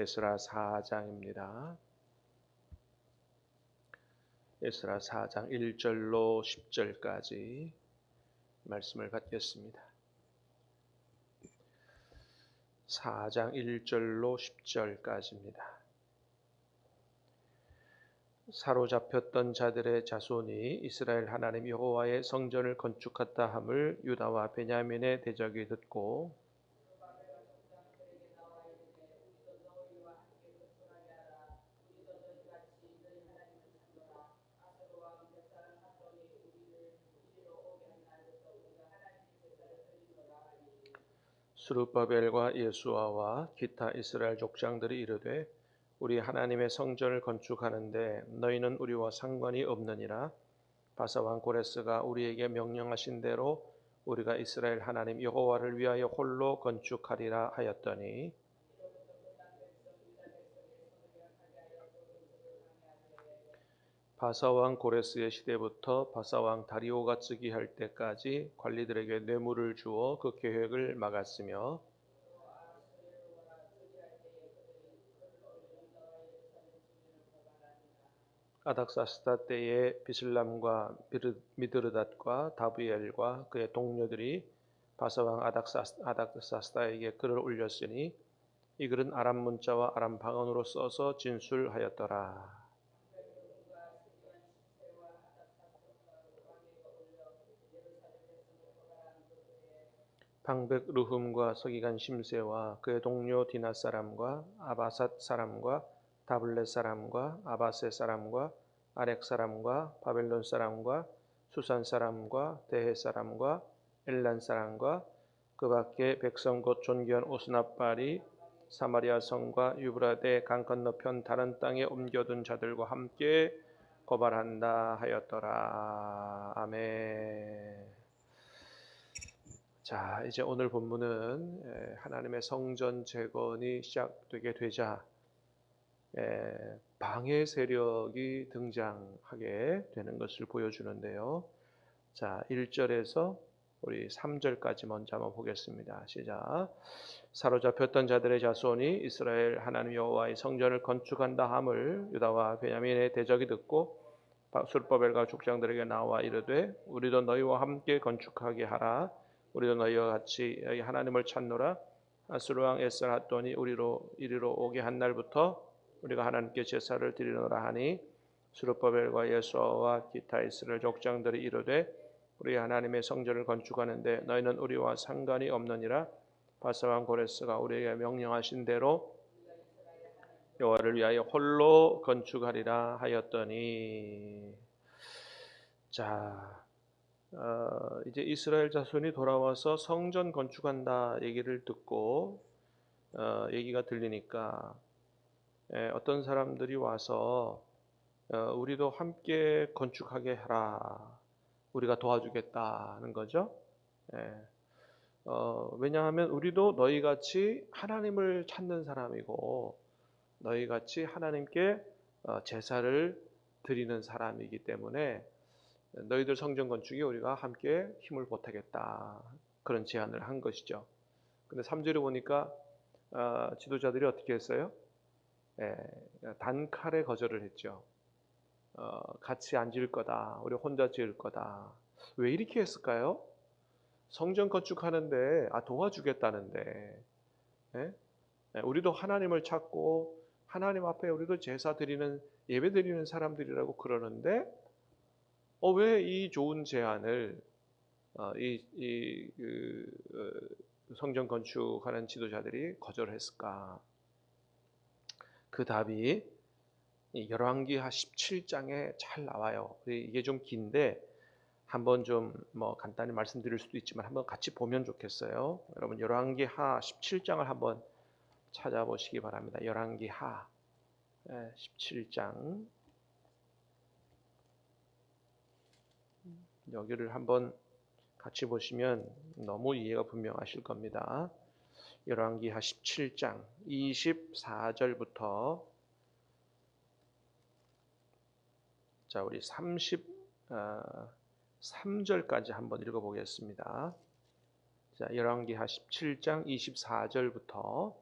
에스라 4장입니다. 에스라 4장 1절로 10절까지 말씀을 받겠습니다. 4장 1절로 10절까지입니다. 사로잡혔던 자들의 자손이 이스라엘 하나님 여호와의 성전을 건축하다 함을 유다와 베냐민의 대적이 듣고 스룹바벨과 예수아와 기타 이스라엘 족장들이 이르되 우리 하나님의 성전을 건축하는데 너희는 우리와 상관이 없느니라. 바사왕 고레스가 우리에게 명령하신 대로 우리가 이스라엘 하나님 여호와를 위하여 홀로 건축하리라 하였더니 바사왕 고레스의 시대부터 바사왕 다리오가 즉위할 때까지 관리들에게 뇌물을 주어 그 계획을 막았으며 아닥사스다 때에 비슬람과 미드르닷과 다브엘과 그의 동료들이 바사왕 아닥사스다에게 글을 올렸으니 이 글은 아람 문자와 아람 방언으로 써서 진술하였더라. 방백 르훔과 서기관 심세와 그의 동료 디나 사람과 아바삿 사람과 다블렛 사람과 아바세 사람과 아렉 사람과 바벨론 사람과 수산 사람과 대해 사람과 엘란 사람과 그 밖에 백성 곧 존귀한 오스나발이 사마리아 성과 유브라데 강 건너편 다른 땅에 옮겨둔 자들과 함께 고발한다 하였더라. 아멘. 자, 이제 오늘 본문은 하나님의 성전 재건이 시작되게 되자 방해 세력이 등장하게 되는 것을 보여주는데요. 자, 1절에서 우리 3절까지 먼저 한번 보겠습니다. 시작. 사로잡혔던 자들의 자손이 이스라엘 하나님 여호와의 성전을 건축한다 함을 유다와 베냐민의 대적이 듣고 스룹바벨과 족장들에게 나와 이르되 우리도 너희와 함께 건축하게 하라. 우리도 너희와 같이 하나님을 찾노라. 아수르 왕 에스라핫돈이 이리로 오게 한 날부터 우리가 하나님께 제사를 드리노라 하니 스룹바벨과 예수아와 기타 이스라엘 족장들이 이르되 우리 하나님의 성전을 건축하는데 너희는 우리와 상관이 없느니라. 바사왕 고레스가 우리에게 명령하신 대로 여호와를 위하여 홀로 건축하리라 하였더니 자 이제 이스라엘 자손이 돌아와서 성전 건축한다 얘기를 듣고 얘기가 들리니까 어떤 사람들이 와서 우리도 함께 건축하게 해라. 우리가 도와주겠다는 거죠. 왜냐하면 우리도 너희같이 하나님을 찾는 사람이고 너희같이 하나님께 제사를 드리는 사람이기 때문에 너희들 성전 건축에 우리가 함께 힘을 보태겠다. 그런 제안을 한 것이죠. 근데 3절에 보니까 지도자들이 어떻게 했어요? 단칼에 거절을 했죠. 같이 안 지을 거다. 우리 혼자 지을 거다. 왜 이렇게 했을까요? 성전 건축하는데 도와주겠다는데 우리도 하나님을 찾고 하나님 앞에 우리도 제사 드리는 예배 드리는 사람들이라고 그러는데 왜 이 좋은 제안을 성전 건축하는 지도자들이 거절했을까? 그 답이 열왕기하 17장에 잘 나와요. 이게 좀 긴데 한번 좀 간단히 말씀드릴 수도 있지만 한번 같이 보면 좋겠어요. 여러분 열왕기하 17장을 한번 찾아보시기 바랍니다. 열왕기하 17장 여기를 한번 같이 보시면 너무 이해가 분명하실 겁니다. 열왕기하 17장 24절부터 자 우리 33절까지 한번 읽어보겠습니다. 자 열왕기하 17장 24절부터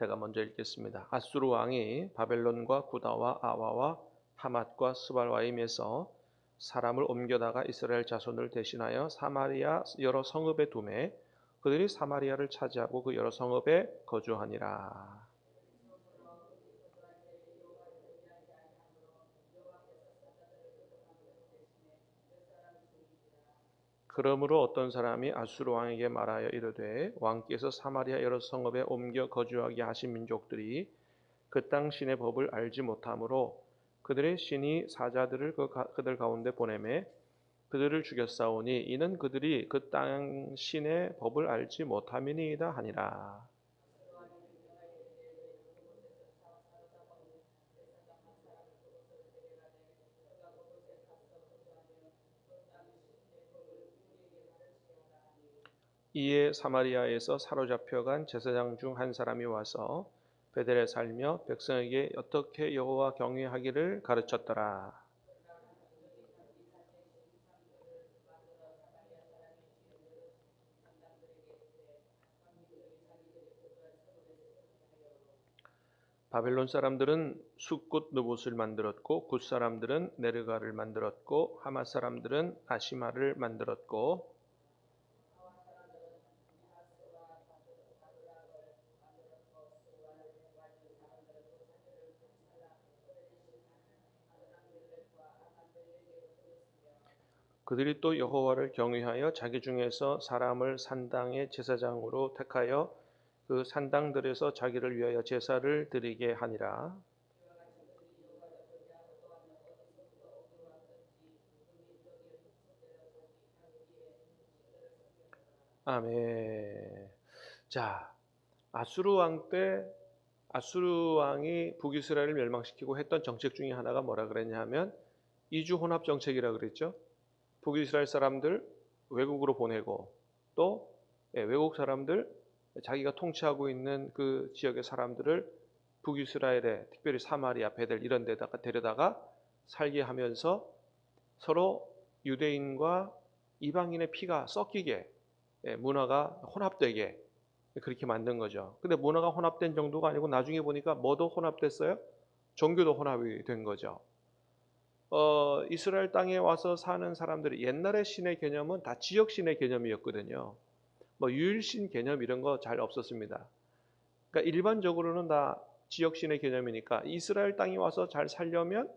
제가 먼저 읽겠습니다. 아수르 왕이 바벨론과 구다와 아와와 하맛과 스발와임에서 사람을 옮겨다가 이스라엘 자손을 대신하여 사마리아 여러 성읍에 두매 그들이 사마리아를 차지하고 그 여러 성읍에 거주하니라. 그러므로 어떤 사람이 아수르 왕에게 말하여 이르되 왕께서 사마리아 여러 성읍에 옮겨 거주하게 하신 민족들이 그 땅 신의 법을 알지 못하므로 그들의 신이 사자들을 그들 가운데 보내매 그들을 죽였사오니 이는 그들이 그 땅 신의 법을 알지 못함이니이다 하니라. 이에 사마리아에서 사로잡혀간 제사장 중 한 사람이 와서 베델에 살며 백성에게 어떻게 여호와 경외하기를 가르쳤더라. 바벨론 사람들은 숫꽃 느봇을 만들었고 굿 사람들은 네르가를 만들었고 하맛 사람들은 아시마를 만들었고 그들이 또 여호와를 경외하여 자기 중에서 사람을 산당의 제사장으로 택하여 그 산당들에서 자기를 위하여 제사를 드리게 하니라. 아멘. 자, 아수르 왕 때 아수르 왕이 북이스라엘을 멸망시키고 했던 정책 중에 하나가 뭐라 그랬냐 하면 이주 혼합 정책이라 그랬죠. 북이스라엘 사람들 외국으로 보내고 또 외국 사람들 자기가 통치하고 있는 그 지역의 사람들을 북이스라엘에 특별히 사마리아, 베델 이런 데다가 데려다가 살게 하면서 서로 유대인과 이방인의 피가 섞이게 문화가 혼합되게 그렇게 만든 거죠. 근데 문화가 혼합된 정도가 아니고 나중에 보니까 뭐도 혼합됐어요? 종교도 혼합이 된 거죠. 이스라엘 땅에 와서 사는 사람들이 옛날의 신의 개념은 다 지역 신의 개념이었거든요. 뭐 유일신 개념 이런 거 잘 없었습니다. 그러니까 일반적으로는 다 지역 신의 개념이니까 이스라엘 땅에 와서 잘 살려면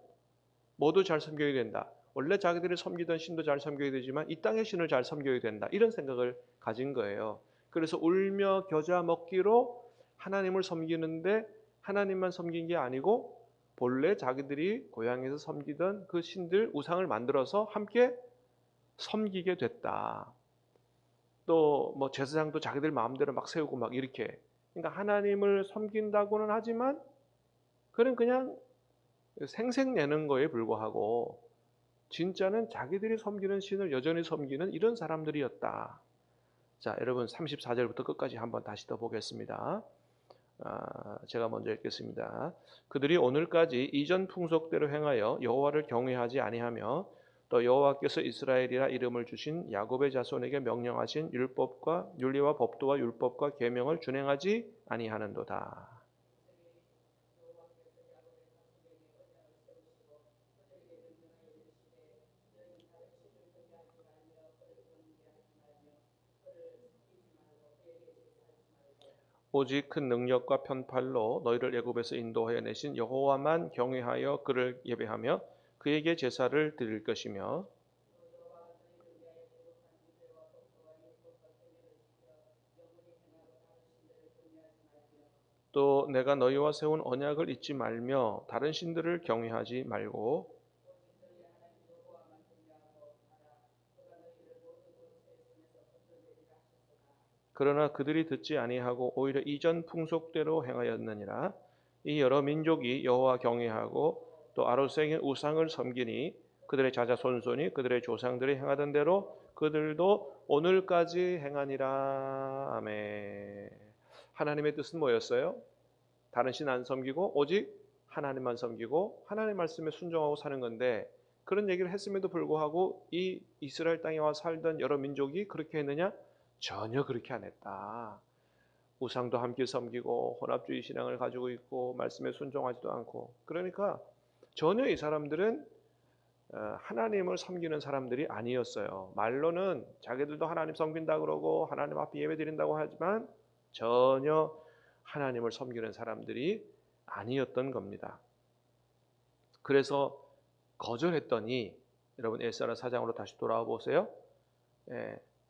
모두 잘 섬겨야 된다. 원래 자기들이 섬기던 신도 잘 섬겨야 되지만 이 땅의 신을 잘 섬겨야 된다. 이런 생각을 가진 거예요. 그래서 울며 겨자 먹기로 하나님을 섬기는데 하나님만 섬긴 게 아니고 본래 자기들이 고향에서 섬기던 그 신들 우상을 만들어서 함께 섬기게 됐다. 또 뭐 제사장도 자기들 마음대로 막 세우고 막 이렇게. 그러니까 하나님을 섬긴다고는 하지만 그는 그냥 생색내는 거에 불과하고 진짜는 자기들이 섬기는 신을 여전히 섬기는 이런 사람들이었다. 자, 여러분 34절부터 끝까지 한번 다시 더 보겠습니다. 제가 먼저 읽겠습니다. 그들이 오늘까지 이전 풍속대로 행하여 여호와를 경외하지 아니하며 또 여호와께서 이스라엘이라 이름을 주신 야곱의 자손에게 명령하신 율법과 윤리와 법도와 율법과 계명을 준행하지 아니하는도다. 오직 큰 능력과 편팔로 너희를 애굽에서 인도하여 내신 여호와만 경외하여 그를 예배하며 그에게 제사를 드릴 것이며 또 내가 너희와 세운 언약을 잊지 말며 다른 신들을 경외하지 말고 그러나 그들이 듣지 아니하고 오히려 이전 풍속대로 행하였느니라. 이 여러 민족이 여호와 경외하고 또 아로새긴 우상을 섬기니 그들의 자자손손이 그들의 조상들이 행하던 대로 그들도 오늘까지 행하니라. 아멘. 하나님의 뜻은 뭐였어요? 다른 신 안 섬기고 오직 하나님만 섬기고 하나님 말씀에 순종하고 사는 건데 그런 얘기를 했음에도 불구하고 이 이스라엘 땅에 와 살던 여러 민족이 그렇게 했느냐? 전혀 그렇게 안 했다. 우상도 함께 섬기고 혼합주의 신앙을 가지고 있고 말씀에 순종하지도 않고, 그러니까 전혀 이 사람들은 하나님을 섬기는 사람들이 아니었어요. 말로는 자기들도 하나님 섬긴다 그러고 하나님 앞에 예배드린다고 하지만 전혀 하나님을 섬기는 사람들이 아니었던 겁니다. 그래서 거절했더니, 여러분 에스라 4장으로 다시 돌아와 보세요.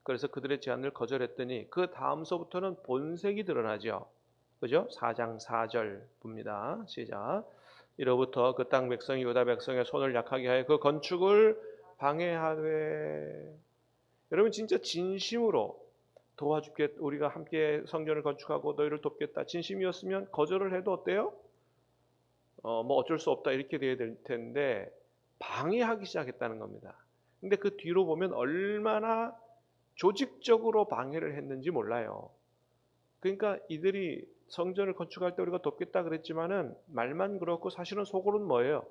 그래서 그들의 제안을 거절했더니 그 다음서부터는 본색이 드러나죠. 그죠? 4장 4절 봅니다. 시작. 이로부터 그 땅 백성이 유다 백성의 손을 약하게 하여 그 건축을 방해하되. 여러분 진짜 진심으로 도와줄게, 우리가 함께 성전을 건축하고 너희를 돕겠다 진심이었으면 거절을 해도 어때요? 뭐 어쩔 수 없다 이렇게 돼야 될 텐데 방해하기 시작했다는 겁니다. 근데 그 뒤로 보면 얼마나 조직적으로 방해를 했는지 몰라요. 그러니까 이들이 성전을 건축할 때 우리가 돕겠다 그랬지만은 말만 그렇고 사실은 속으로는 뭐예요?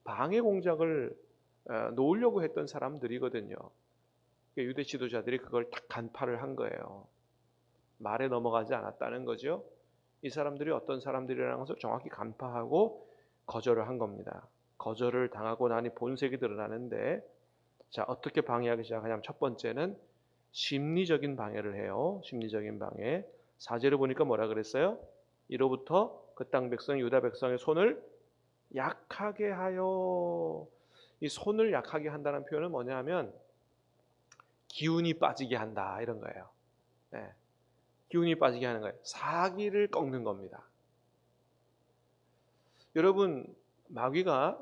방해 공작을 놓으려고 했던 사람들이거든요. 유대 지도자들이 그걸 딱 간파를 한 거예요. 말에 넘어가지 않았다는 거죠. 이 사람들이 어떤 사람들이라는 것을 정확히 간파하고 거절을 한 겁니다. 거절을 당하고 나니 본색이 드러나는데, 자, 어떻게 방해하기 시작하냐면 첫 번째는 심리적인 방해를 해요. 심리적인 방해. 4절을 보니까 뭐라 그랬어요? 이로부터 그 땅 백성 유다 백성의 손을 약하게 하여. 이 손을 약하게 한다는 표현은 뭐냐 하면 기운이 빠지게 한다 이런 거예요. 네. 기운이 빠지게 하는 거예요. 사기를 꺾는 겁니다. 여러분, 마귀가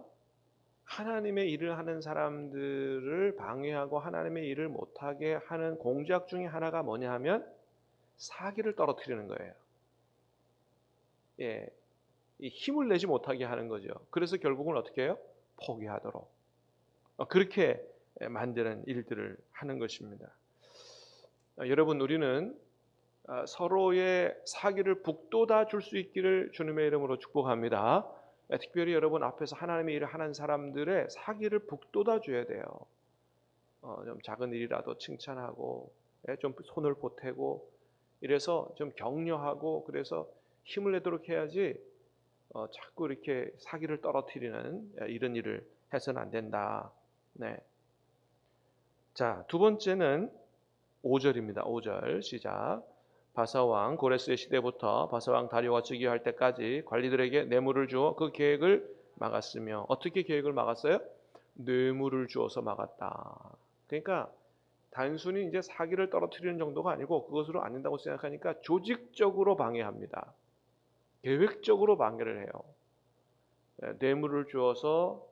하나님의 일을 하는 사람들을 방해하고 하나님의 일을 못하게 하는 공작 중에 하나가 뭐냐 하면 사기를 떨어뜨리는 거예요. 예, 이 힘을 내지 못하게 하는 거죠. 그래서 결국은 어떻게 해요? 포기하도록 그렇게 만드는 일들을 하는 것입니다. 여러분, 우리는 서로의 사기를 북돋아 줄 수 있기를 주님의 이름으로 축복합니다. 특별히 여러분 앞에서 하나님의 일을 하는 사람들의 사기를 북돋아 줘야 돼요. 좀 작은 일이라도 칭찬하고, 좀 손을 보태고, 이래서 좀 격려하고, 그래서 힘을 내도록 해야지 자꾸 이렇게 사기를 떨어뜨리는 이런 일을 해서는 안 된다. 네. 자, 두 번째는 5절입니다. 5절 시작. 바사왕 고레스의 시대부터 바사왕 다리오가 즉위할 때까지 관리들에게 뇌물을 주어 그 계획을 막았으며. 어떻게 계획을 막았어요? 뇌물을 주어서 막았다. 그러니까 단순히 이제 사기를 떨어뜨리는 정도가 아니고 그것으로 안 된다고 생각하니까 조직적으로 방해합니다. 계획적으로 방해를 해요. 뇌물을 주어서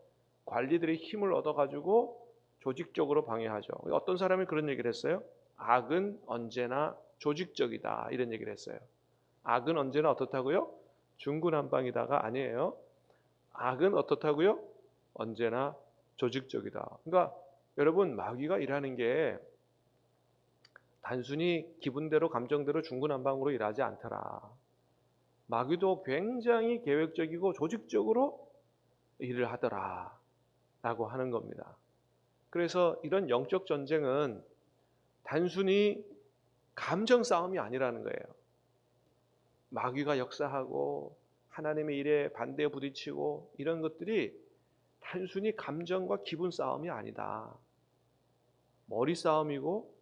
관리들의 힘을 얻어가지고 조직적으로 방해하죠. 어떤 사람이 그런 얘기를 했어요. 악은 언제나 조직적이다 이런 얘기를 했어요. 악은 언제나 어떻다고요? 중구난방이다가 아니에요. 악은 어떻다고요? 언제나 조직적이다. 그러니까 여러분, 마귀가 일하는 게 단순히 기분대로 감정대로 중구난방으로 일하지 않더라. 마귀도 굉장히 계획적이고 조직적으로 일을 하더라 라고 하는 겁니다. 그래서 이런 영적 전쟁은 단순히 감정 싸움이 아니라는 거예요. 마귀가 역사하고 하나님의 일에 반대에 부딪히고 이런 것들이 단순히 감정과 기분 싸움이 아니다. 머리 싸움이고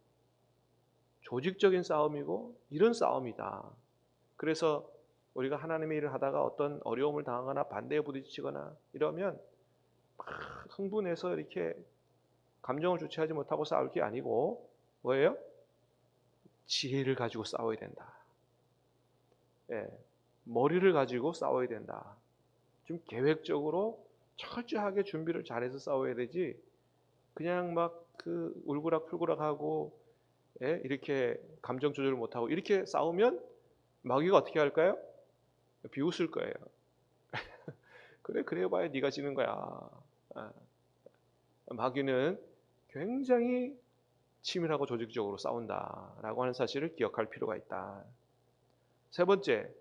조직적인 싸움이고 이런 싸움이다. 그래서 우리가 하나님의 일을 하다가 어떤 어려움을 당하거나 반대에 부딪히거나 이러면 막 흥분해서 이렇게 감정을 주체하지 못하고 싸울 게 아니고 뭐예요? 지혜를 가지고 싸워야 된다. 예, 머리를 가지고 싸워야 된다. 좀 계획적으로 철저하게 준비를 잘해서 싸워야 되지, 그냥 막 그 울그락불그락 하고 이렇게 감정 조절을 못하고 이렇게 싸우면 마귀가 어떻게 할까요? 비웃을 거예요. 그래 봐야 네가 지는 거야. 마귀는 굉장히 치밀하고 조직적으로 싸운다라고 하는 사실을 기억할 필요가 있다. 세 번째,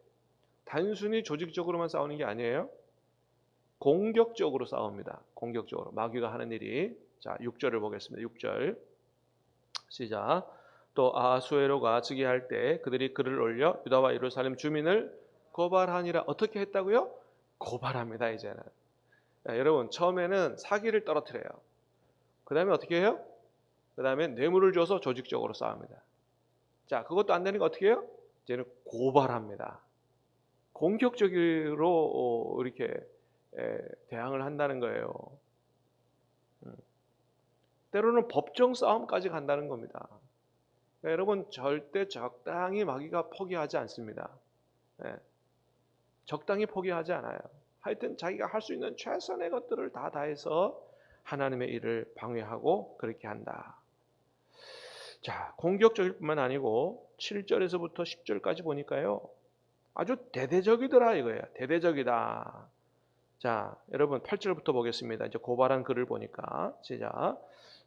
단순히 조직적으로만 싸우는 게 아니에요. 공격적으로 싸웁니다. 공격적으로. 마귀가 하는 일이. 자, 6절을 보겠습니다. 6절 시작. 또 아하수에로가 즉위할 때 그들이 글을 올려 유다와 예루살렘 주민을 고발하니라. 어떻게 했다고요? 고발합니다. 이제는. 여러분, 처음에는 사기를 떨어뜨려요. 그 다음에 어떻게 해요? 그 다음에 뇌물을 줘서 조직적으로 싸웁니다. 자, 그것도 안 되니까 어떻게 해요? 이제는 고발합니다. 공격적으로 이렇게 대항을 한다는 거예요. 때로는 법정 싸움까지 간다는 겁니다. 그러니까 여러분, 절대 적당히 마귀가 포기하지 않습니다. 적당히 포기하지 않아요. 하여튼 자기가 할 수 있는 최선의 것들을 다 다해서 하나님의 일을 방해하고 그렇게 한다. 자, 공격적일 뿐만 아니고 7절에서부터 10절까지 보니까요, 아주 대대적이더라 이거예요. 대대적이다. 자, 여러분 8절부터 보겠습니다. 이제 고발한 글을 보니까 시작.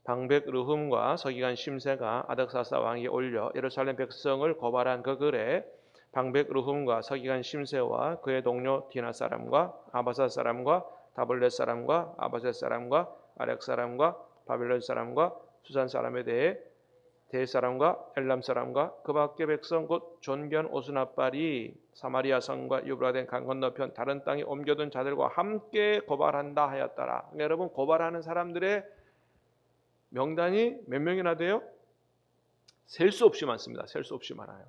방백 르훔과 서기관 심세가 아닥사스다 왕에게 올려 예루살렘 백성을 고발한 그 글에 방백 르훔과 서기관 심세와 그의 동료 디나 사람과 아바사 사람과 다블렛 사람과 아바셋 사람과 아렉 사람과 바벨론 사람과 수산 사람에 대해 대 사람과 엘람 사람과 그 밖의 백성 곧 존견 오스나발이 사마리아 성과 유브라덴 강 건너편 다른 땅에 옮겨둔 자들과 함께 고발한다 하였더라. 그러니까 여러분, 고발하는 사람들의 명단이 몇 명이나 돼요? 셀 수 없이 많습니다. 셀 수 없이 많아요.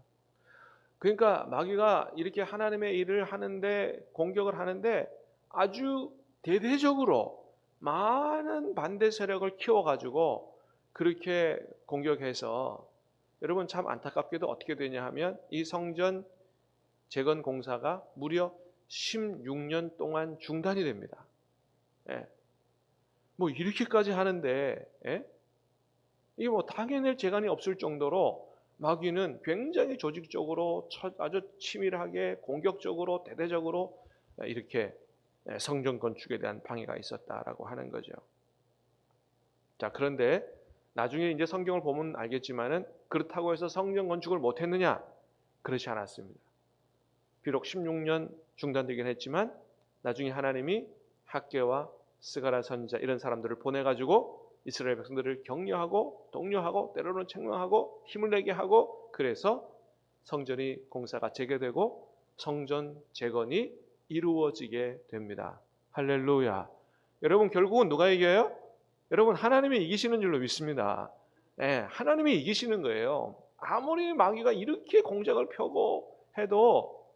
그러니까 마귀가 이렇게 하나님의 일을 하는데, 공격을 하는데 아주 대대적으로 많은 반대 세력을 키워가지고 그렇게 공격해서, 여러분 참 안타깝게도 어떻게 되냐 하면 이 성전 재건 공사가 무려 16년 동안 중단이 됩니다. 뭐 이렇게까지 하는데, 이게 뭐 당해낼 재간이 없을 정도로 마귀는 굉장히 조직적으로 아주 치밀하게 공격적으로 대대적으로 이렇게 성전 건축에 대한 방해가 있었다라고 하는 거죠. 자, 그런데 나중에 이제 성경을 보면 알겠지만은 그렇다고 해서 성전 건축을 못 했느냐? 그렇지 않았습니다. 비록 16년 중단되긴 했지만 나중에 하나님이 학개와 스가랴 선지자 이런 사람들을 보내가지고 이스라엘 백성들을 격려하고 독려하고 때로는 책망하고 힘을 내게 하고, 그래서 성전이 공사가 재개되고 성전 재건이 이루어지게 됩니다. 할렐루야. 여러분, 결국은 누가 이겨요? 여러분, 하나님이 이기시는 줄로 믿습니다. 하나님이 이기시는 거예요. 아무리 마귀가 이렇게 공작을 펴고 해도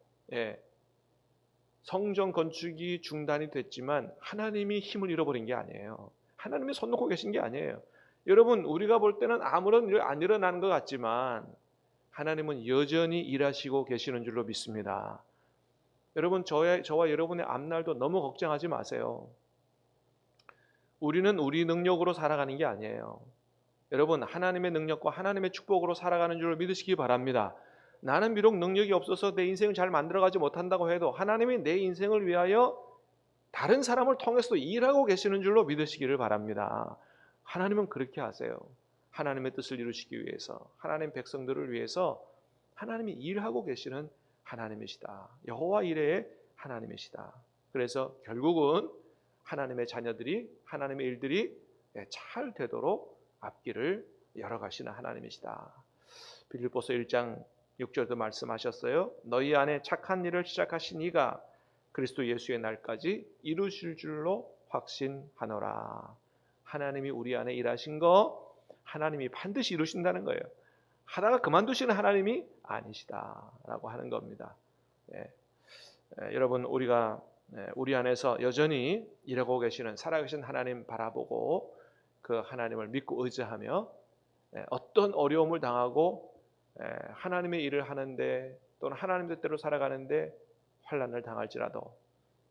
성전 건축이 중단이 됐지만 하나님이 힘을 잃어버린 게 아니에요. 하나님이 손 놓고 계신 게 아니에요. 여러분, 우리가 볼 때는 아무런 일 안 일어나는 것 같지만 하나님은 여전히 일하시고 계시는 줄로 믿습니다. 여러분, 저와 여러분의 앞날도 너무 걱정하지 마세요. 우리는 우리 능력으로 살아가는 게 아니에요. 여러분, 하나님의 능력과 하나님의 축복으로 살아가는 줄을 믿으시기 바랍니다. 나는 비록 능력이 없어서 내 인생을 잘 만들어가지 못한다고 해도 하나님이 내 인생을 위하여 다른 사람을 통해서도 일하고 계시는 줄로 믿으시기를 바랍니다. 하나님은 그렇게 하세요. 하나님의 뜻을 이루시기 위해서, 하나님 백성들을 위해서 하나님이 일하고 계시는 하나님이시다. 여호와 이레의 하나님이시다. 그래서 결국은 하나님의 자녀들이, 하나님의 일들이 잘 되도록 앞길을 열어가시는 하나님이시다. 빌립보서 1장 6절도 말씀하셨어요. 너희 안에 착한 일을 시작하신 이가 그리스도 예수의 날까지 이루실 줄로 확신하노라. 하나님이 우리 안에 일하신 거 하나님이 반드시 이루신다는 거예요. 하다가 그만두시는 하나님이 아니시다라고 하는 겁니다. 여러분, 우리가 우리 안에서 여전히 일하고 계시는 살아계신 하나님 바라보고 그 하나님을 믿고 의지하며 어떤 어려움을 당하고 하나님의 일을 하는데 또는 하나님 뜻대로 살아가는데 환난을 당할지라도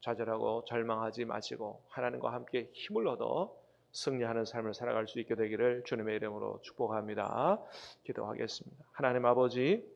좌절하고 절망하지 마시고 하나님과 함께 힘을 얻어 승리하는 삶을 살아갈 수 있게 되기를 주님의 이름으로 축복합니다. 기도하겠습니다. 하나님 아버지,